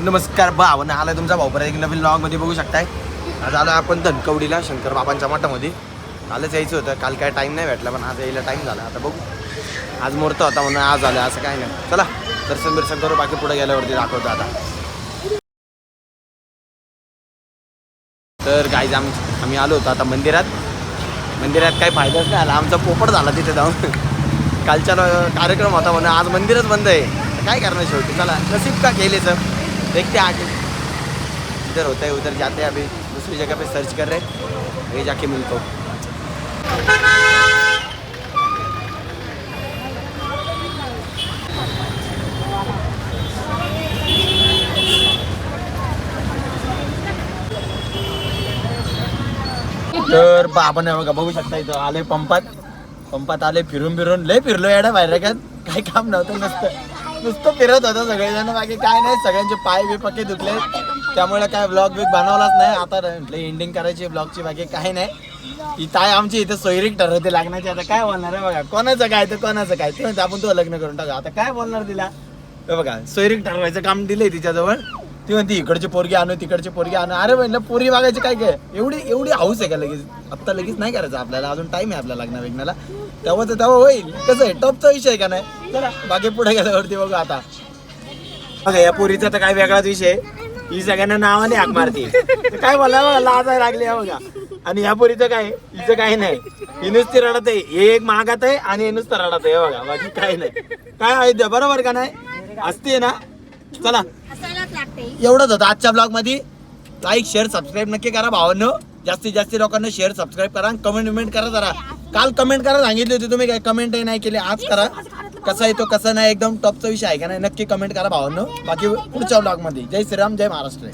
नमस्कार भावना आलाय तुमचा भाऊ परत एक नवीन ब्लॉग मध्ये बघू शकताय. आज आलो आपण धनकवडीला शंकर बाबांच्या मठामध्ये. कालच यायचं होतं, काल काय टाइम नाही भेटला, पण आज यायला टाइम झाला. आता बघू, आज मुहूर्त होता म्हणून आज आलं, असं काय नाही. चला दर्शन बिर्शन करू, बाकी पुढे गेल्यावरती दाखवतो. आता तर गाईज आम्ही आलो होतो आता मंदिरात काही फायदाच नाही आला. आमचा पोपट झाला तिथे जाऊन. कालच्या कार्यक्रम होता म्हणून आज मंदिरच बंद आहे. काय करणार शेवटी, चला नसीब का केले सर, देखते आगे. इधर होता है उधर जाते हैं, अभी दूसरी जगह पे सर्च कर रहे हैं, आगे जाके मिलतो. तर आपण बघा बघू शकता इथं आले पंपात आले, फिरून लय फिरलो याडा बाहेर. काय काम नव्हतं, नुसतं फिरत होतं सगळेजण, बाकी काय नाही. सगळ्यांचे पाय बी पक्के दुखले, त्यामुळे काय ब्लॉग बिग बनवलाच नाही. आता म्हटलं एंडिंग करायची ब्लॉगची, बाकी काही नाही. ही ताई आमची इथं सोयरीक ठरवते लागण्याची. आता काय बोलणार आहे बघा, कोणाचं काय ते म्हणते आपण तो लग्न करून टाका. आता काय बोलणार तिला, बघा सोयरीक ठरवायचं काम दिलंय तिच्याजवळ. ती म्हणते इकडची पोरगी आणू, तिकडची पोरगी आणू. अरे म्हणलं पोरी बघायची काय एवढी हाऊस आहे का लगेच? आत्ता लगेच नाही करायचं आपल्याला, अजून टाइम आहे आपल्या लग्न विग्नाला. तेव्हा होईल. कसं आहे, टॉपचा विषय आहे का नाही? चला बाकी पुढे गेल्यावरती बघू. आता बघा या पोरीचा तर काय वेगळाच विषय, ही सगळ्यांना नावाने हाक मारते. काय बोला लाज आहे लागली बघा. आणि या पोरीचं काय, हिचं काही नाही, ही नुसती रडत आहे. हे एक मागात आहे आणि हे नुसतं रडत आहे बघा, बाकी काही नाही. काय आहे बरोबर का नाही? असते ना. चला एवढंच होतं आजच्या ब्लॉग मध्ये. लाईक शेअर सबस्क्राईब नक्की करा भावांनो. जास्तीत जास्त लोकांना शेअर सबस्क्राईब करा, कमेंट करा जरा. काल कमेंट करा सांगितली होती तुम्ही, काय कमेंटही नाही केली. आज करा. कसा येतो कसा नाही, एकदम टॉपचा विषय आहे का नाही, नक्की कमेंट करा भावांनो. बाकी पुढच्या ब्लॉग मध्ये. जय श्रीराम, जय महाराष्ट्र.